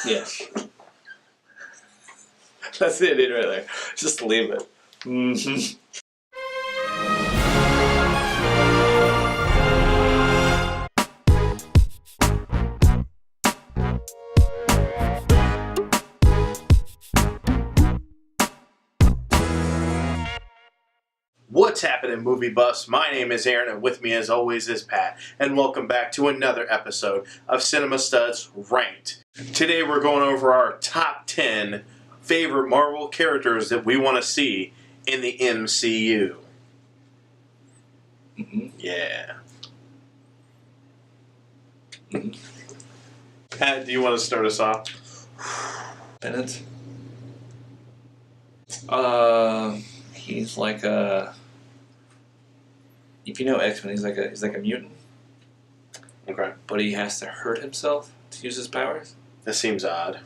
Yes. That's the ending right there. Just leave it. Mm-hmm. What's happening, movie buffs? My name is Aaron, and with me as always is Pat, and welcome back to another episode of Cinema Studs Ranked. Today we're going over our top 10 favorite Marvel characters that we want to see in the MCU. Mm-hmm. Yeah. Mm-hmm. Pat, do you want to start us off? Bennett. He's like a. If you know X-Men, he's like a mutant. Okay. But he has to hurt himself to use his powers. That seems odd.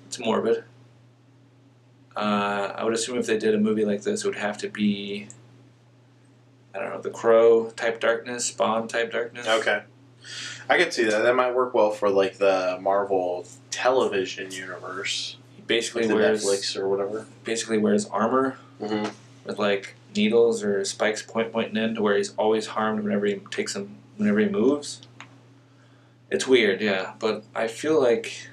It's morbid. I would assume if they did a movie like this, it would have to be, I don't know, the Crow type darkness, Spawn type darkness. Okay. I could see that. That might work well for like the Marvel television universe. He basically like wears Netflix or whatever. Basically wears armor with like needles or spikes pointing in to where he's always harmed whenever he moves. It's weird, yeah, but I feel like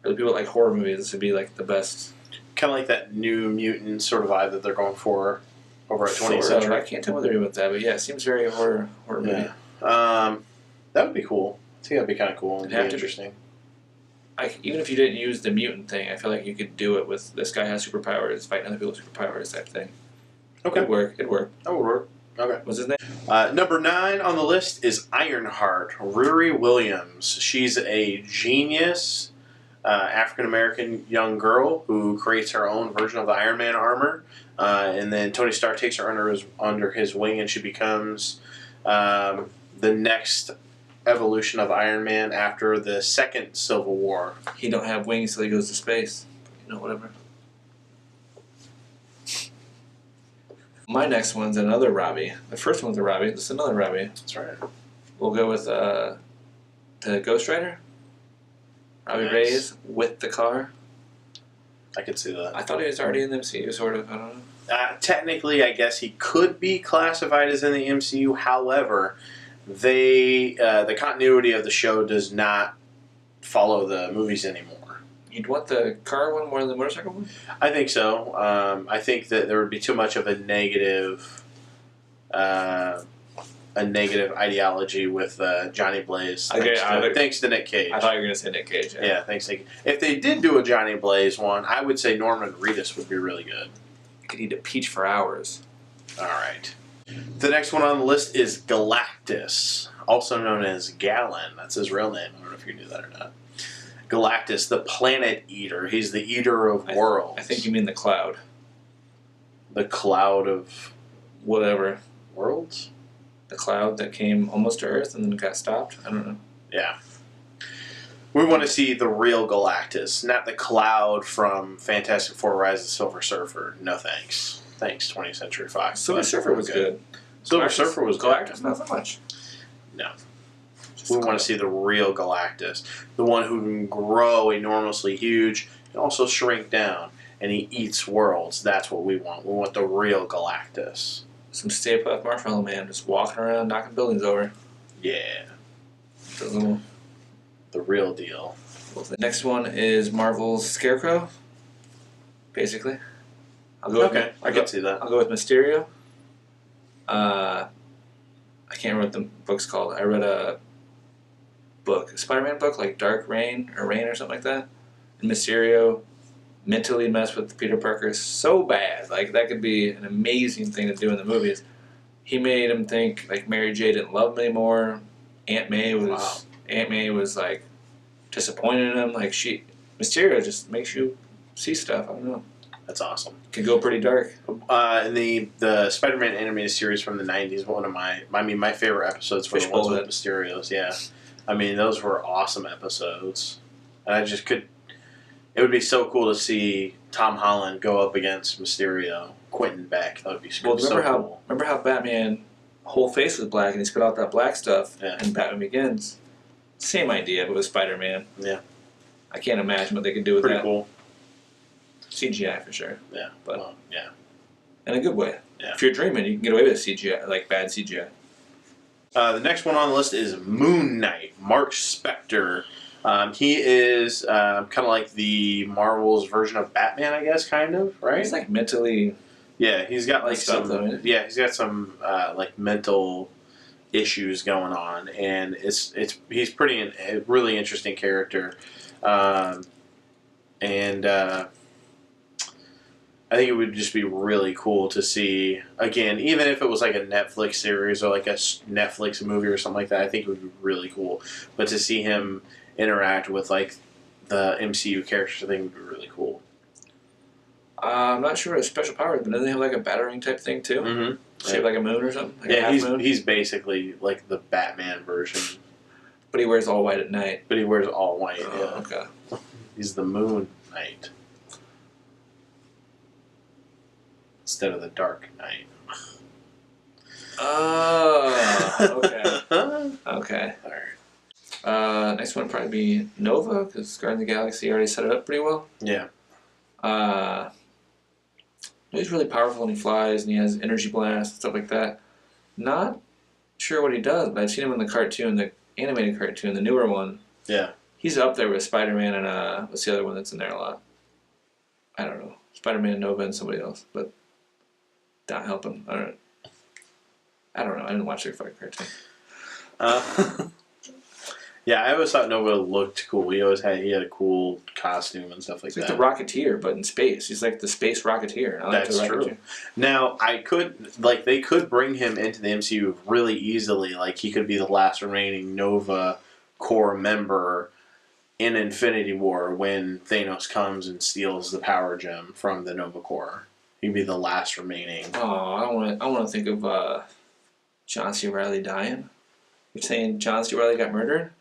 for the people that like horror movies, this would be like the best. Kind of like that New Mutant sort of vibe that they're going for over at 20th Century. I can't tell what they're doing with that, but yeah, it seems very horror movie. Yeah. That would be cool. I think that'd be kind of cool and interesting. Even if you didn't use the mutant thing, I feel like you could do it with this guy has superpowers, fighting other people's superpowers type thing. Okay. It'd work. That would work. Okay. What's his name? Number 9 on the list is Ironheart, Riri Williams. She's a genius African-American young girl who creates her own version of the Iron Man armor. And then Tony Stark takes her under his wing, and she becomes the next evolution of Iron Man after the second Civil War. He don't have wings till he goes to space. You know, whatever. My next one's another Robbie. The first one's a Robbie. This is another Robbie. That's right. We'll go with the Ghost Rider. Robbie Reyes with the car. I could see that. I thought he was already in the MCU, sort of. I don't know. Technically, I guess he could be classified as in the MCU. However, the continuity of the show does not follow the movies anymore. You'd want the car one more than the motorcycle one? I think so. I think that there would be too much of a negative ideology with Johnny Blaze. Thanks to Nick Cage. I thought you were going to say Nick Cage. Yeah, thanks to Nick. If they did do a Johnny Blaze one, I would say Norman Reedus would be really good. You could eat a peach for hours. All right. The next one on the list is Galactus, also known as Galen. That's his real name. I don't know if you knew that or not. Galactus, the planet eater. He's the eater of worlds. I think you mean the Cloud. The Cloud of whatever. Worlds? The Cloud that came almost to Earth and then got stopped? I don't know. Yeah. We want to see the real Galactus, not the Cloud from Fantastic Four: Rise of the Silver Surfer. No thanks. Thanks, 20th Century Fox. Silver Surfer was good. Silver Surfer was good. Galactus, not so much. No. We want to see the real Galactus. The one who can grow enormously huge and also shrink down. And he eats worlds. That's what we want. We want the real Galactus. Some Stay Puft Marshmallow Man just walking around knocking buildings over. Yeah. The real deal. Well, the next one is Marvel's Scarecrow. Basically. I can see that. I'll go with Mysterio. I can't remember what the book's called. I read a Spider-Man book, like Dark Reign or Rain or something like that. And Mysterio mentally messed with Peter Parker so bad. Like, that could be an amazing thing to do in the movies. He made him think, like, Mary J didn't love him anymore. Aunt May was like, disappointed in him. Like, Mysterio just makes you see stuff. I don't know. That's awesome. Could go pretty dark. In the Spider-Man animated series from the 90s, one of my favorite episodes were the ones with Mysterios, yeah. I mean, those were awesome episodes. And it would be so cool to see Tom Holland go up against Mysterio, Quentin Beck. That would be cool. Remember how Batman whole face was black and he spit out that black stuff in Batman Begins? Same idea, but with Spider-Man. Yeah. I can't imagine what they could do with Pretty that. cool. CGI for sure. Yeah, but yeah, in a good way. Yeah. If you're dreaming, you can get away with CGI, like bad CGI. The next one on the list is Moon Knight, Mark Spector. He is kind of like the Marvel's version of Batman, I guess, kind of, right? He's like mentally. Yeah, he's got like Messed up, some. though, isn't Yeah, he's got some like mental issues going on, and he's a really interesting character, and I think it would just be really cool to see again, even if it was like a Netflix series or like a Netflix movie or something like that. I think it would be really cool, but to see him interact with like the MCU characters, I think would be really cool. I'm not sure what his special power is, but doesn't he have like a battering type thing too? Mm-hmm. Shaped like a moon or something? Like a Yeah, half moon? he's basically like the Batman version, But he wears all white at night. but he wears all white. Oh, Yeah, okay. he's the Moon Knight instead of the Dark Knight. Oh, okay. Okay. All right. Next one would probably be Nova, because Guardians of the Galaxy already set it up pretty well. Yeah. He's really powerful and he flies and he has energy blasts and stuff like that. Not sure what he does, but I've seen him in the cartoon, the animated cartoon, the newer one. Yeah. He's up there with Spider-Man and what's the other one that's in there a lot? I don't know. Spider-Man, Nova, and somebody else, but don't help him. I don't know. I didn't watch their fucking cartoon. Yeah, I always thought Nova looked cool. He had a cool costume and stuff like He's that. like the Rocketeer, but in space. He's like the space Rocketeer. I like That's the true. Rocketeer. Now, they could bring him into the MCU really easily. Like, he could be the last remaining Nova Corps member in Infinity War when Thanos comes and steals the power gem from the Nova Corps. He'd be the last remaining. Oh, I want to think of John C. Reilly dying. You're saying John C. Reilly got murdered?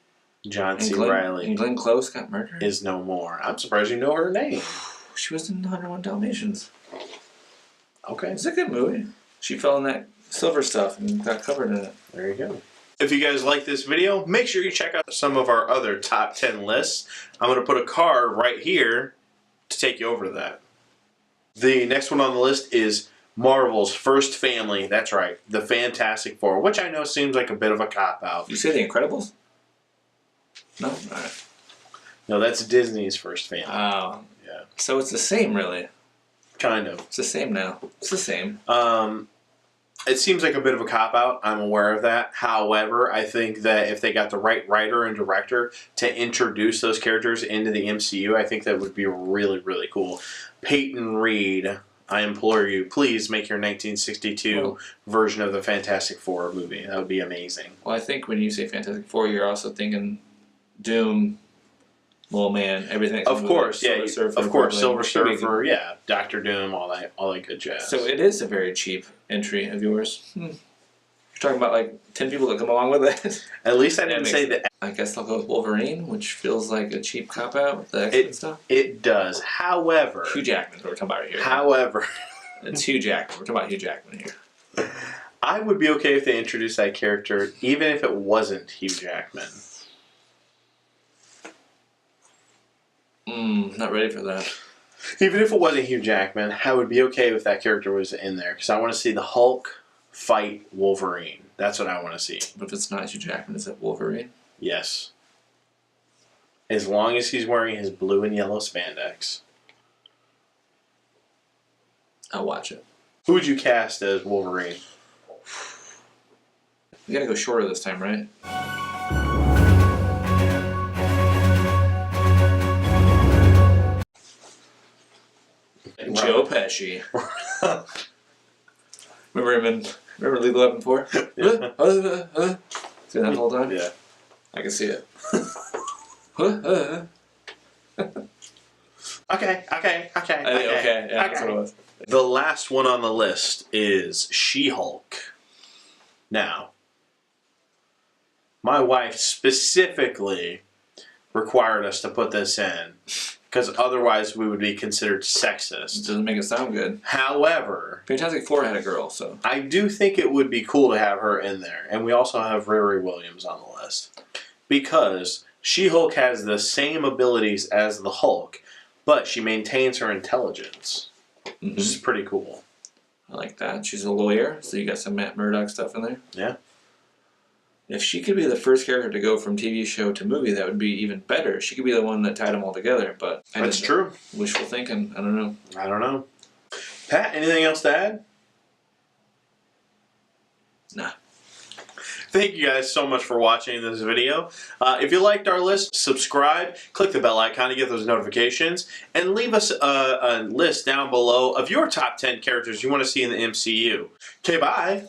John C. Reilly And Glenn Close got murdered? is no more. I'm surprised you know her name. She was in 101 Dalmatians. Okay. It's a good movie. She fell in that silver stuff and got covered in it. There you go. If you guys like this video, make sure you check out some of our other top 10 lists. I'm going to put a card right here to take you over that. The next one on the list is Marvel's first family. That's right, the Fantastic Four, which I know seems like a bit of a cop-out. You say The Incredibles? No? Alright. No, that's Disney's first family. Oh. Yeah. So it's the same, really. Kind of. It's the same now. It's the same. It seems like a bit of a cop-out. I'm aware of that. However, I think that if they got the right writer and director to introduce those characters into the MCU, I think that would be really, really cool. Peyton Reed, I implore you, please make your 1962 version of the Fantastic Four movie. That would be amazing. Well, I think when you say Fantastic Four, you're also thinking Doom, Mole Man, everything. Of course, yeah. Of course, Silver Surfer, Surfer, yeah. Doctor Doom, all that good jazz. So it is a very cheap entry of yours. You're talking about like 10 people that come along with it. At least I didn't say that. I guess I'll go with Wolverine, which feels like a cheap cop-out with the X-Men stuff. It does. However... Hugh Jackman's what we're talking about right here. However... It's Hugh Jackman. We're talking about Hugh Jackman here. I would be okay if they introduced that character, even if it wasn't Hugh Jackman. Not ready for that. Even if it wasn't Hugh Jackman, I would be okay if that character was in there, because I want to see the Hulk fight Wolverine. That's what I want to see. But if it's not Hugh Jackman, is it Wolverine? Yes. As long as he's wearing his blue and yellow spandex. I'll watch it. Who would you cast as Wolverine? We gotta go shorter this time, right? Joe Pesci. Remember Lethal Weapon 4? Yeah. See that the whole time? Yeah. I can see it. Okay. Okay, yeah, that's what it was. The last one on the list is She-Hulk. Now, my wife specifically required us to put this in because otherwise we would be considered It sexist. doesn't make it sound good. However, Fantastic Four had a girl, so. I do think it would be cool to have her in there. And we also have Riri Williams on the list. Because She-Hulk has the same abilities as the Hulk, but she maintains her intelligence. Mm-hmm. Which is pretty cool. I like that. She's a lawyer, so you got some Matt Murdock stuff in there. Yeah. If she could be the first character to go from TV show to movie, that would be even better. She could be the one that tied them all together, but That's true. Wishful thinking. I don't know. I don't know. Pat, anything else to add? Nah. Thank you guys so much for watching this video. If you liked our list, subscribe, click the bell icon to get those notifications, and leave us a list down below of your top 10 characters you want to see in the MCU. Okay, bye.